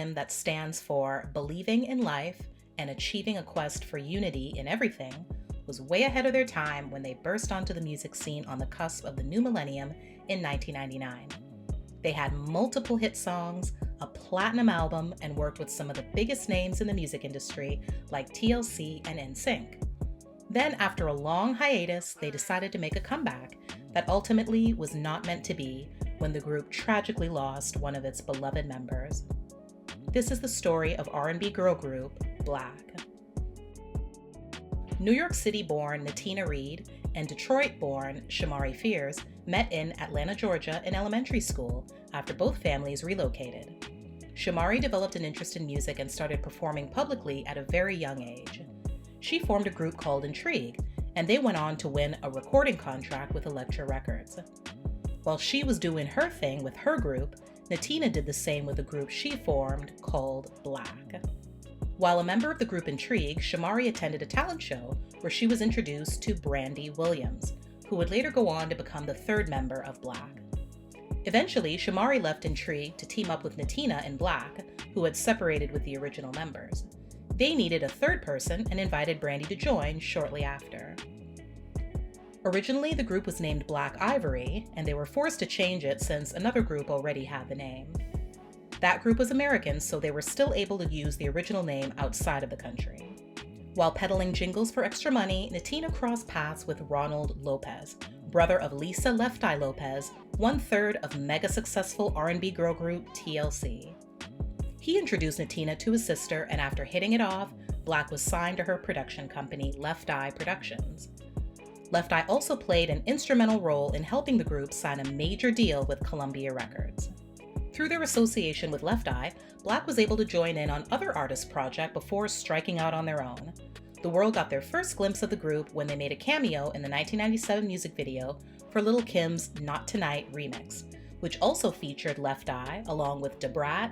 acronym that stands for Believing in Life and Achieving a Quest for Unity in Everything, was way ahead of their time when they burst onto the music scene on the cusp of the new millennium in 1999. They had multiple hit songs, a platinum album, and worked with some of the biggest names in the music industry like TLC and NSYNC. Then, after a long hiatus, they decided to make a comeback that ultimately was not meant to be when the group tragically lost one of its beloved members. This is the story of R&B girl group Blaque. New York City-born Natina Reed and Detroit-born Shamari Fears met in Atlanta, Georgia in elementary school after both families relocated. Shamari developed an interest in music and started performing publicly at a very young age. She formed a group called Intrigue, and they went on to win a recording contract with Elektra Records. While she was doing her thing with her group, Natina did the same with a group she formed called Blaque. While a member of the group Intrigue, Shamari attended a talent show where she was introduced to Brandy Williams, who would later go on to become the third member of Blaque. Eventually, Shamari left Intrigue to team up with Natina and Blaque, who had separated with the original members. They needed a third person and invited Brandy to join shortly after. Originally, the group was named Black Ivory, and they were forced to change it since another group already had the name. That group was American, so they were still able to use the original name outside of the country. While peddling jingles for extra money, Natina crossed paths with Ronald Lopez, brother of Lisa Left Eye Lopez, one-third of mega-successful R&B girl group TLC. He introduced Natina to his sister, and after hitting it off, Blaque was signed to her production company, Left Eye Productions. Left Eye also played an instrumental role in helping the group sign a major deal with Columbia Records. Through their association with Left Eye, Blaque was able to join in on other artists' projects before striking out on their own. The world got their first glimpse of the group when they made a cameo in the 1997 music video for Lil' Kim's Not Tonight remix, which also featured Left Eye along with Da Brat,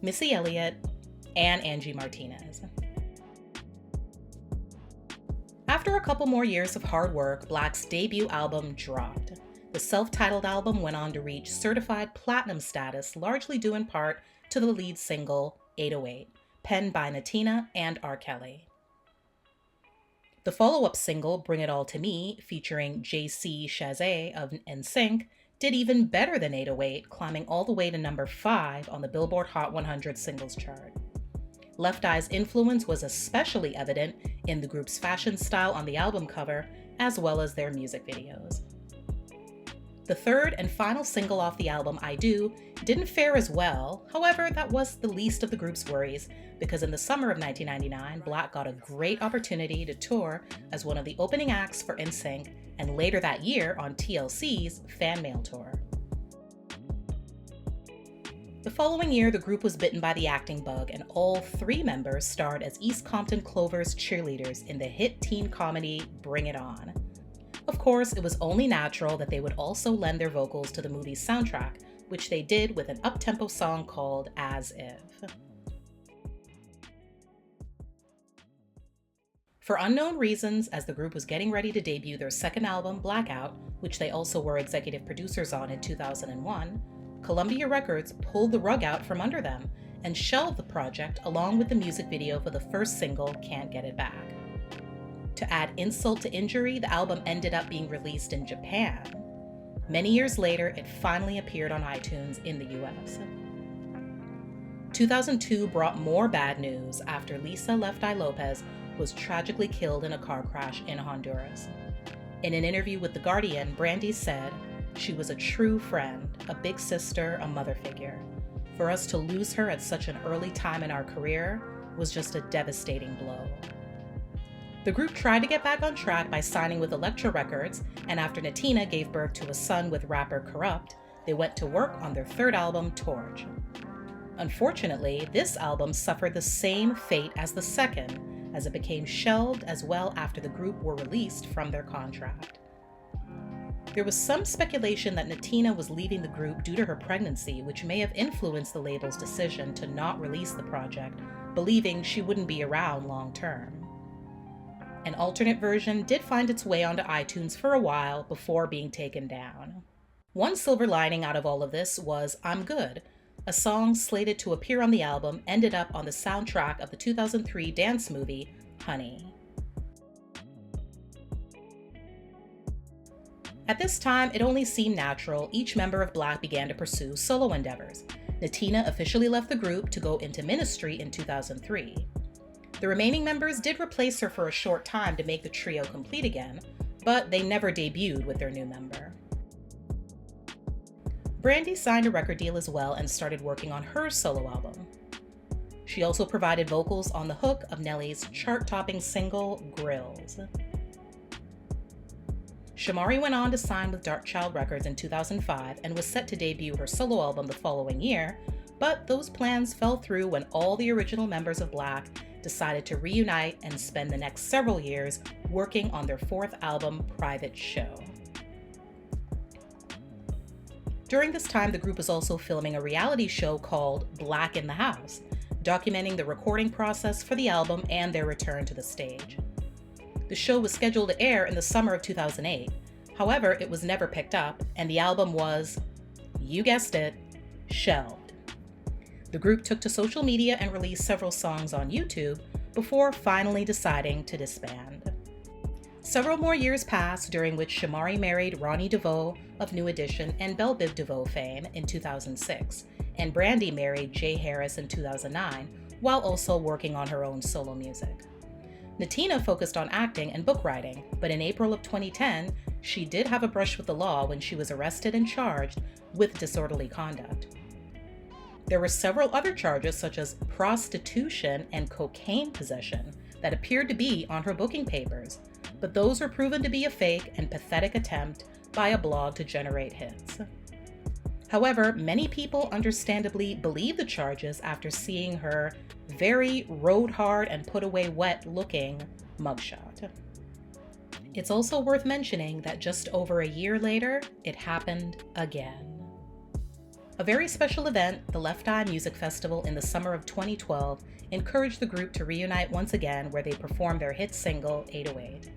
Missy Elliott, and Angie Martinez. After a couple more years of hard work, Blaque's debut album dropped. The self-titled album went on to reach certified platinum status, largely due in part to the lead single, 808, penned by Natina and R. Kelly. The follow-up single, Bring It All to Me, featuring JC Chasez of NSYNC, did even better than 808, climbing all the way to number 5 on the Billboard Hot 100 singles chart. Left Eye's influence was especially evident in the group's fashion style on the album cover, as well as their music videos. The third and final single off the album, I Do, didn't fare as well. However, that was the least of the group's worries, because in the summer of 1999, Blaque got a great opportunity to tour as one of the opening acts for NSYNC, and later that year on TLC's Fan Mail Tour. The following year, the group was bitten by the acting bug, and all 3 members starred as East Compton Clover's cheerleaders in the hit teen comedy Bring It On. Of course, it was only natural that they would also lend their vocals to the movie's soundtrack, which they did with an up-tempo song called As If. For unknown reasons, as the group was getting ready to debut their second album, Blackout, which they also were executive producers on in 2001, Columbia Records pulled the rug out from under them and shelved the project along with the music video for the first single, Can't Get It Back. To add insult to injury, the album ended up being released in Japan. Many years later, it finally appeared on iTunes in the US. 2002 brought more bad news after Lisa Left Eye Lopez was tragically killed in a car crash in Honduras. In an interview with The Guardian, Brandy said, "She was a true friend, a big sister, a mother figure. For us to lose her at such an early time in our career was just a devastating blow." The group tried to get back on track by signing with Elektra Records, and after Natina gave birth to a son with rapper Kurupt, they went to work on their third album, Torch. Unfortunately, this album suffered the same fate as the second, as it became shelved as well after the group were released from their contract. There was some speculation that Natina was leaving the group due to her pregnancy, which may have influenced the label's decision to not release the project, believing she wouldn't be around long term. An alternate version did find its way onto iTunes for a while before being taken down. One silver lining out of all of this was I'm Good, A song slated to appear on the album ended up on the soundtrack of the 2003 dance movie, Honey. At this time, it only seemed natural each member of Black began to pursue solo endeavors. Natina officially left the group to go into ministry in 2003. The remaining members did replace her for a short time to make the trio complete again, but they never debuted with their new member. Brandy signed a record deal as well and started working on her solo album. She also provided vocals on the hook of Nelly's chart-topping single, Grills. Shamari went on to sign with Darkchild Records in 2005 and was set to debut her solo album the following year, but those plans fell through when all the original members of Black decided to reunite and spend the next several years working on their fourth album, Private Show. During this time, the group was also filming a reality show called Black in the House, documenting the recording process for the album and their return to the stage. The show was scheduled to air in the summer of 2008. However, it was never picked up, and the album was, you guessed it, shelved. The group took to social media and released several songs on YouTube before finally deciding to disband. Several more years passed, during which Shamari married Ronnie DeVoe of New Edition and Belle Biv DeVoe fame in 2006, and Brandy married Jay Harris in 2009, while also working on her own solo music. Natina focused on acting and book writing, but in April of 2010, she did have a brush with the law when she was arrested and charged with disorderly conduct. There were several other charges such as prostitution and cocaine possession that appeared to be on her booking papers, but those were proven to be a fake and pathetic attempt by a blog to generate hits. However, many people understandably believe the charges after seeing her very rode hard and put away wet looking mugshot. It's also worth mentioning that just over a year later, it happened again. A very special event, the Left Eye Music Festival in the summer of 2012, encouraged the group to reunite once again, where they performed their hit single, 808.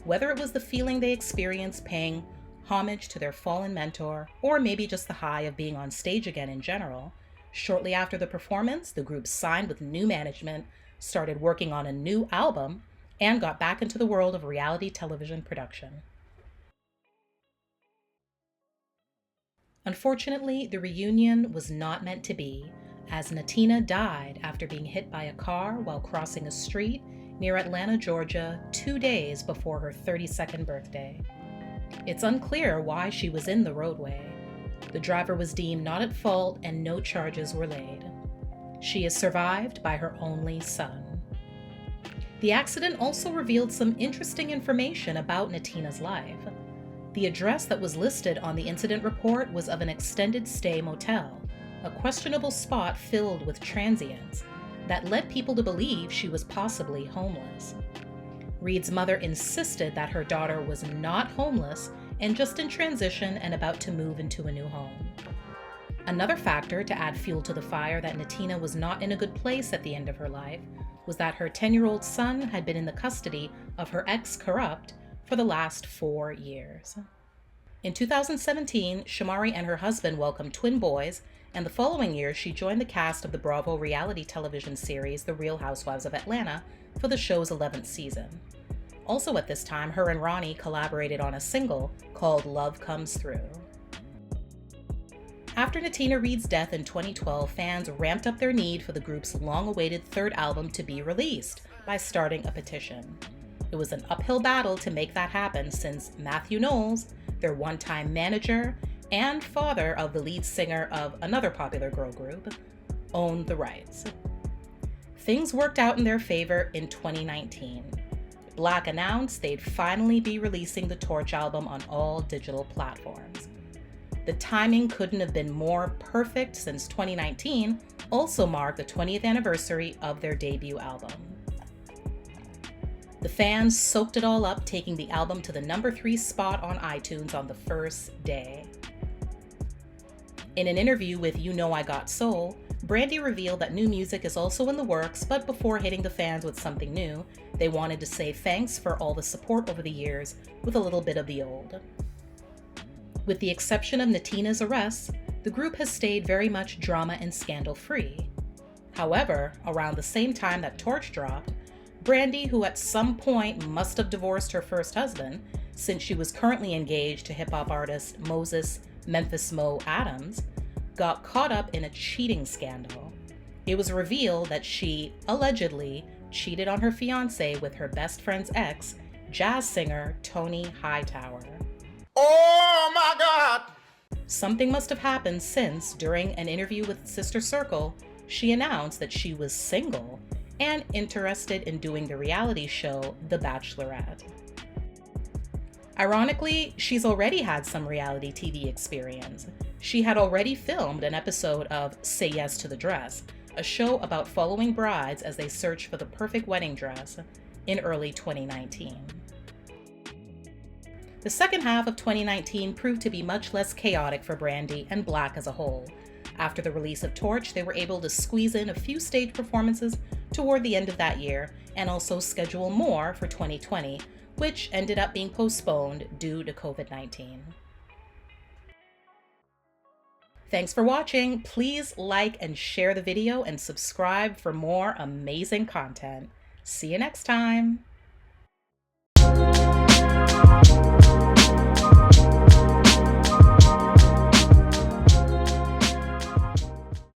Whether it was the feeling they experienced paying homage to their fallen mentor, or maybe just the high of being on stage again in general, shortly after the performance, the group signed with new management, started working on a new album, and got back into the world of reality television production. Unfortunately, the reunion was not meant to be, as Natina died after being hit by a car while crossing a street near Atlanta, Georgia, 2 days before her 32nd birthday. It's unclear why she was in the roadway. The driver was deemed not at fault and no charges were laid. She is survived by her only son. The accident also revealed some interesting information about Natina's life. The address that was listed on the incident report was of an extended stay motel, a questionable spot filled with transients that led people to believe she was possibly homeless. Reed's mother insisted that her daughter was not homeless and just in transition and about to move into a new home. Another factor to add fuel to the fire that Natina was not in a good place at the end of her life was that her 10-year-old son had been in the custody of her ex-corrupt for the last 4 years. In 2017, Shamari and her husband welcomed twin boys, and the following year she joined the cast of the Bravo reality television series The Real Housewives of Atlanta for the show's 11th season. Also at this time, her and Ronnie collaborated on a single called Love Comes Through. After Natina Reed's death in 2012, fans ramped up their need for the group's long-awaited third album to be released by starting a petition. It was an uphill battle to make that happen since Matthew Knowles, their one-time manager and father of the lead singer of another popular girl group, owned the rights. Things worked out in their favor in 2019. Black announced they'd finally be releasing the Torch album on all digital platforms. The timing couldn't have been more perfect since 2019 also marked the 20th anniversary of their debut album. The fans soaked it all up, taking the album to the number 3 spot on iTunes on the first day. In an interview with You Know I Got Soul, Brandy revealed that new music is also in the works, but before hitting the fans with something new, they wanted to say thanks for all the support over the years with a little bit of the old. With the exception of Natina's arrests, the group has stayed very much drama and scandal-free. However, around the same time that Torch dropped, Brandy, who at some point must have divorced her first husband, since she was currently engaged to hip-hop artist Moses Memphis Mo Adams, got caught up in a cheating scandal. It was revealed that she, allegedly, cheated on her fiancé with her best friend's ex, jazz singer Tony Hightower. Oh my God! Something must have happened since, during an interview with Sister Circle, she announced that she was single and interested in doing the reality show The Bachelorette. Ironically, she's already had some reality TV experience. She had already filmed an episode of Say Yes to the Dress, a show about following brides as they search for the perfect wedding dress, in early 2019. The second half of 2019 proved to be much less chaotic for Brandy and Black as a whole. After the release of Torch, they were able to squeeze in a few stage performances toward the end of that year and also schedule more for 2020, which ended up being postponed due to COVID-19. Thanks for watching. Please like and share the video and subscribe for more amazing content. See you next time.